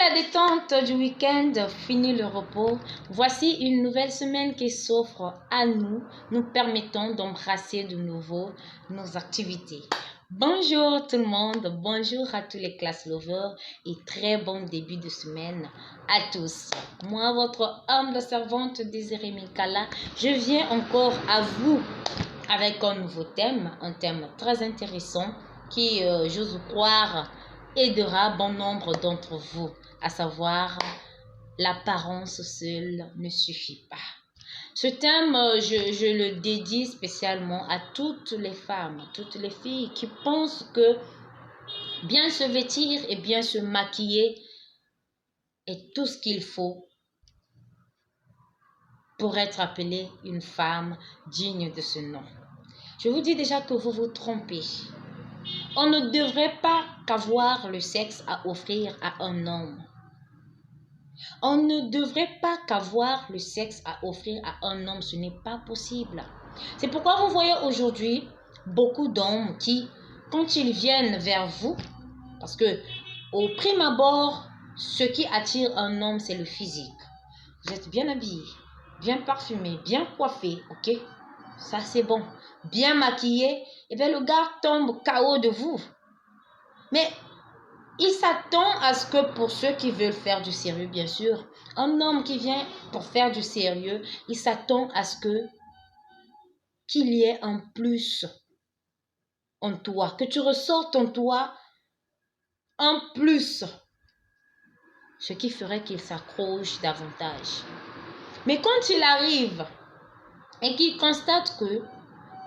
la détente du week-end, fini le repos, voici une nouvelle semaine qui s'offre à nous, nous permettant d'embrasser de nouveau nos activités. Bonjour tout le monde, bonjour à tous les class lovers et très bon début de semaine à tous. Moi, votre humble servante Désirée Minkala, je viens encore à vous avec un nouveau thème, un thème très intéressant qui, j'ose croire, aidera bon nombre d'entre vous, à savoir l'apparence seule ne suffit pas. Ce thème, je le dédie spécialement à toutes les femmes, toutes les filles qui pensent que bien se vêtir et bien se maquiller est tout ce qu'il faut pour être appelée une femme digne de ce nom. Je vous dis déjà que vous vous trompez. On ne devrait pas qu'avoir le sexe à offrir à un homme. On ne devrait pas qu'avoir le sexe à offrir à un homme. Ce n'est pas possible. C'est pourquoi vous voyez aujourd'hui beaucoup d'hommes qui, quand ils viennent vers vous, parce que au prime abord, ce qui attire un homme, c'est le physique. Vous êtes bien habillé, bien parfumé, bien coiffé, ok? Ça, c'est bon. Bien maquillé, et bien le gars tombe KO de vous. Mais il s'attend à ce que pour ceux qui veulent faire du sérieux, bien sûr, un homme qui vient pour faire du sérieux, il s'attend à ce que qu'il y ait un plus en toi, que tu ressortes en toi un plus, ce qui ferait qu'il s'accroche davantage. Mais quand il arrive et qu'il constate que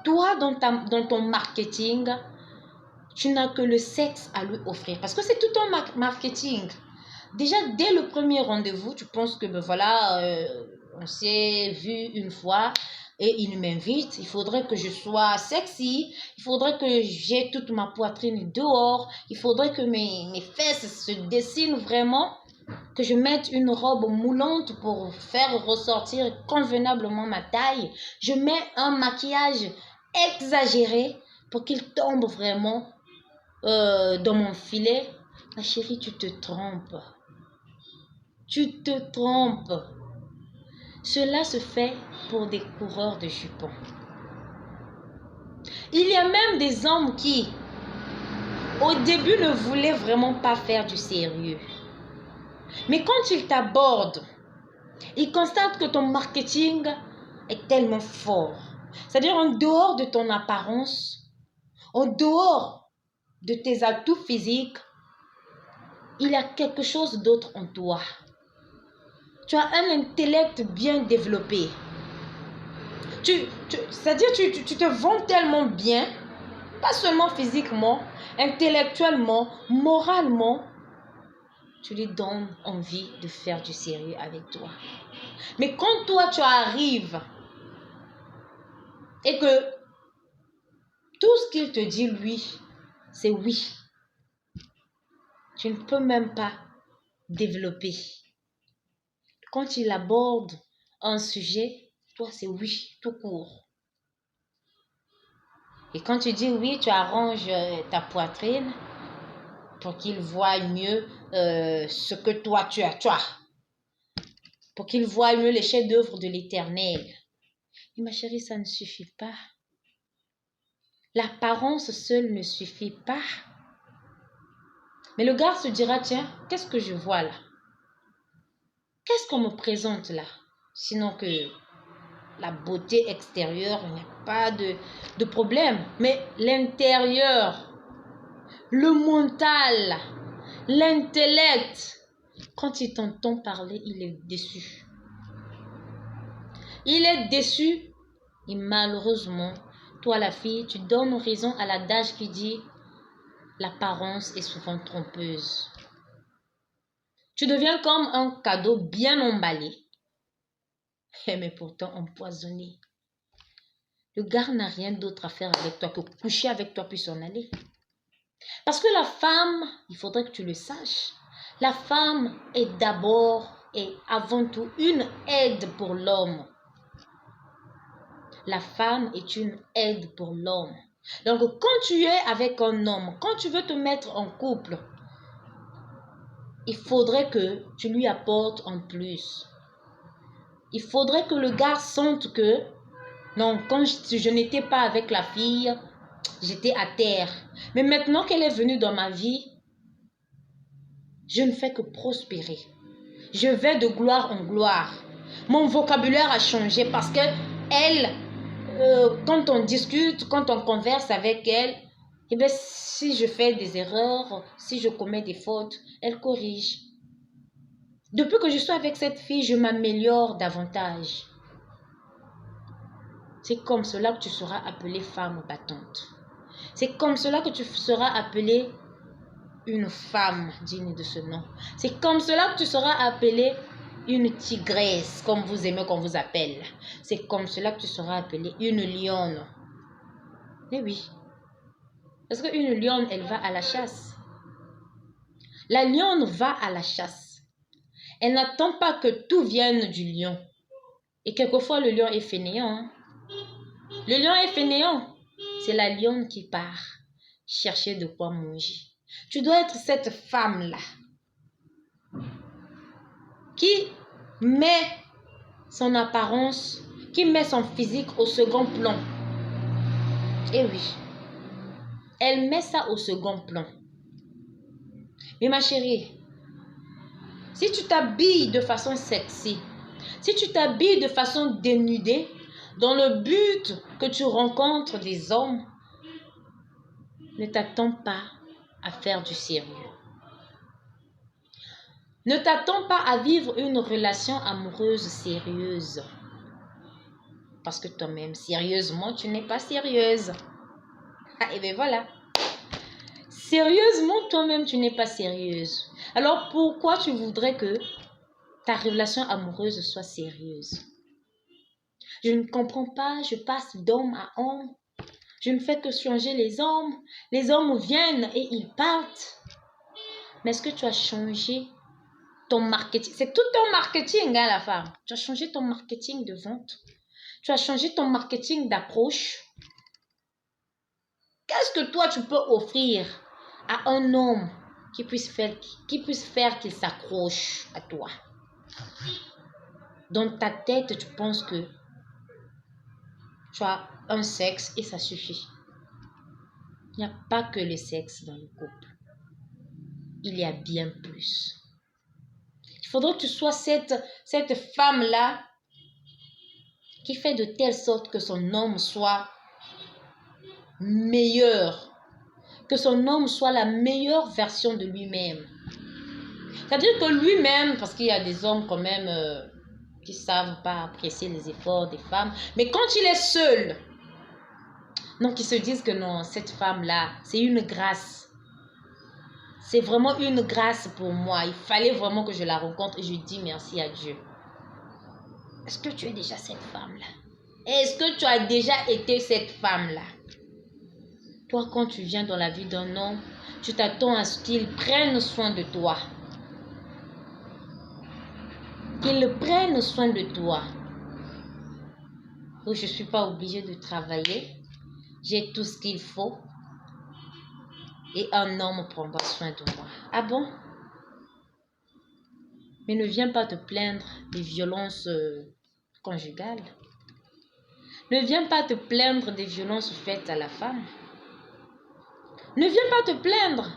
toi, dans ton marketing, tu n'as que le sexe à lui offrir. Parce que c'est tout un marketing. Déjà, dès le premier rendez-vous, tu penses que, ben voilà, on s'est vu une fois et il m'invite. Il faudrait que je sois sexy. Il faudrait que j'ai toute ma poitrine dehors. Il faudrait que mes fesses se dessinent vraiment. Que je mette une robe moulante pour faire ressortir convenablement ma taille. Je mets un maquillage exagéré pour qu'il tombe vraiment dans mon filet. Ma chérie, tu te trompes. Tu te trompes. Cela se fait pour des coureurs de jupons. Il y a même des hommes qui, au début, ne voulaient vraiment pas faire du sérieux. Mais quand ils t'abordent, ils constatent que ton marketing est tellement fort. C'est-à-dire en dehors de ton apparence, en dehors de tes atouts physiques, il y a quelque chose d'autre en toi. Tu as un intellect bien développé. C'est-à-dire tu te vends tellement bien, pas seulement physiquement, intellectuellement, moralement, tu lui donnes envie de faire du sérieux avec toi. Mais quand toi tu arrives et que tout ce qu'il te dit lui, c'est oui, tu ne peux même pas développer. Quand il aborde un sujet, toi c'est oui, tout court. Et quand tu dis oui, tu arranges ta poitrine pour qu'il voie mieux ce que toi tu as. Pour qu'il voie mieux les chefs-d'œuvre de l'Éternel. Et ma chérie, ça ne suffit pas. L'apparence seule ne suffit pas. Mais le gars se dira, tiens, qu'est-ce que je vois là? Qu'est-ce qu'on me présente là? Sinon que la beauté extérieure, il n'y a pas de problème. Mais l'intérieur, le mental, l'intellect, quand il t'entend parler, il est déçu. Il est déçu et malheureusement, toi la fille, tu donnes raison à l'adage qui dit l'apparence est souvent trompeuse. Tu deviens comme un cadeau bien emballé, mais pourtant empoisonné. Le gars n'a rien d'autre à faire avec toi que coucher avec toi puis s'en aller. Parce que la femme, il faudrait que tu le saches, la femme est d'abord et avant tout une aide pour l'homme. La femme est une aide pour l'homme. Donc, quand tu es avec un homme, quand tu veux te mettre en couple, il faudrait que tu lui apportes en plus. Il faudrait que le gars sente que, non, quand je n'étais pas avec la fille, j'étais à terre. Mais maintenant qu'elle est venue dans ma vie, je ne fais que prospérer. Je vais de gloire en gloire. Mon vocabulaire a changé parce que elle, quand on discute, quand on converse avec elle, eh bien, si je fais des erreurs, si je commets des fautes, elle corrige. Depuis que je suis avec cette fille, je m'améliore davantage. C'est comme cela que tu seras appelée femme battante. C'est comme cela que tu seras appelée une femme digne de ce nom. C'est comme cela que tu seras appelée une tigresse, comme vous aimez qu'on vous appelle. C'est comme cela que tu seras appelée une lionne. Eh oui. Parce qu'une lionne, elle va à la chasse. La lionne va à la chasse. Elle n'attend pas que tout vienne du lion. Et quelquefois, le lion est fainéant. Hein? Le lion est fainéant. C'est la lionne qui part chercher de quoi manger. Tu dois être cette femme-là qui met son apparence, qui met son physique au second plan. Eh oui, elle met ça au second plan. Mais ma chérie, si tu t'habilles de façon sexy, si tu t'habilles de façon dénudée, dans le but que tu rencontres des hommes, ne t'attends pas à faire du sérieux. Ne t'attends pas à vivre une relation amoureuse sérieuse. Parce que toi-même, sérieusement, tu n'es pas sérieuse. Ah, et bien voilà. Sérieusement, toi-même, tu n'es pas sérieuse. Alors, pourquoi tu voudrais que ta relation amoureuse soit sérieuse? Je ne comprends pas, je passe d'homme à homme. Je ne fais que changer les hommes. Les hommes viennent et ils partent. Mais est-ce que tu as changé ton marketing? C'est tout ton marketing, hein, la femme. Tu as changé ton marketing de vente. Tu as changé ton marketing d'approche. Qu'est-ce que toi, tu peux offrir à un homme qui puisse faire qu'il s'accroche à toi? Dans ta tête, tu penses que tu as un sexe et ça suffit. Il n'y a pas que le sexe dans le couple. Il y a bien plus. Il faudrait que tu sois cette femme-là qui fait de telle sorte que son homme soit meilleur. Que son homme soit la meilleure version de lui-même. C'est-à-dire que lui-même, parce qu'il y a des hommes quand même qui ne savent pas apprécier les efforts des femmes, mais quand il est seul, donc ils se disent que non, cette femme-là, c'est une grâce. C'est vraiment une grâce pour moi. Il fallait vraiment que je la rencontre et je dis merci à Dieu. Est-ce que tu es déjà cette femme-là? Est-ce que tu as déjà été cette femme-là? Toi, quand tu viens dans la vie d'un homme, tu t'attends à ce qu'il prenne soin de toi. Qu'il prenne soin de toi. Donc, je ne suis pas obligée de travailler. J'ai tout ce qu'il faut. Et un homme prendra soin de moi. Ah bon? Mais ne viens pas te plaindre des violences conjugales. Ne viens pas te plaindre des violences faites à la femme. Ne viens pas te plaindre.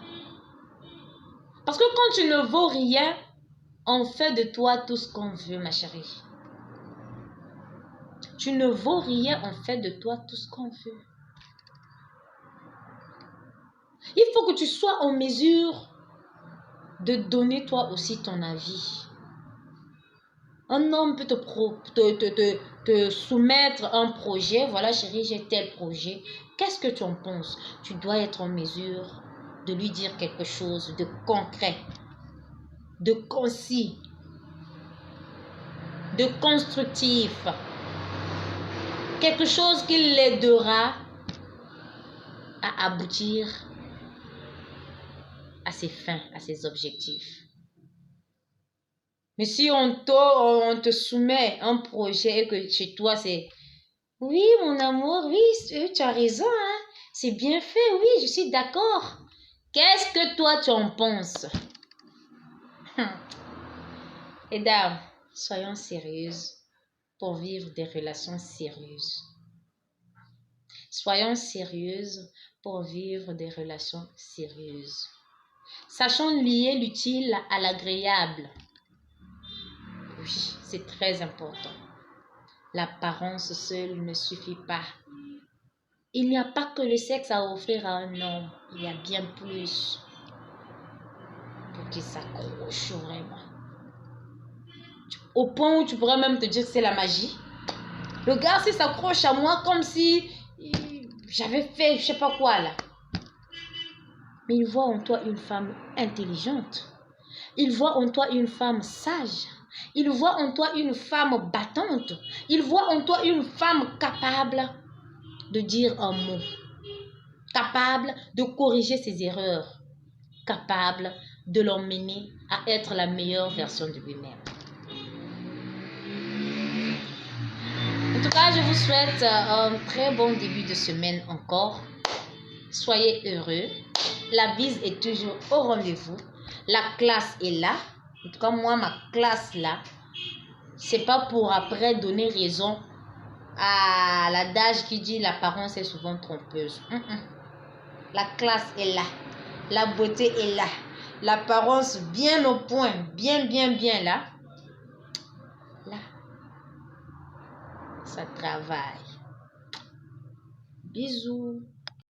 Parce que quand tu ne vaux rien, on fait de toi tout ce qu'on veut, ma chérie. Tu ne vaux rien, on fait de toi tout ce qu'on veut. Il faut que tu sois en mesure de donner toi aussi ton avis. Un homme peut te soumettre un projet. Voilà, chérie, j'ai tel projet. Qu'est-ce que tu en penses? Tu dois être en mesure de lui dire quelque chose de concret, de concis, de constructif. Quelque chose qui l'aidera à aboutir à ses fins, à ses objectifs. Mais si on te soumet un projet et que chez toi c'est « Oui, mon amour, oui, tu as raison, hein, c'est bien fait, oui, je suis d'accord. » Qu'est-ce que toi tu en penses? Et dames, soyons sérieuses pour vivre des relations sérieuses. Soyons sérieuses pour vivre des relations sérieuses. Sachons lier l'utile à l'agréable. Oui, c'est très important. L'apparence seule ne suffit pas. Il n'y a pas que le sexe à offrir à un homme. Il y a bien plus pour qu'il s'accroche vraiment. Au point où tu pourrais même te dire que c'est la magie. Le gars, s'il s'accroche à moi comme si j'avais fait je sais pas quoi là. Mais il voit en toi une femme intelligente. Il voit en toi une femme sage. Il voit en toi une femme battante. Il voit en toi une femme capable de dire un mot. Capable de corriger ses erreurs. Capable de l'emmener à être la meilleure version de lui-même. En tout cas, je vous souhaite un très bon début de semaine encore. Soyez heureux. La bise est toujours au rendez-vous. La classe est là. En tout cas, moi, ma classe là, c'est pas pour après donner raison à l'adage qui dit l'apparence est souvent trompeuse. La classe est là. La beauté est là. L'apparence bien au point. Bien là. Là, ça travaille. Bisous.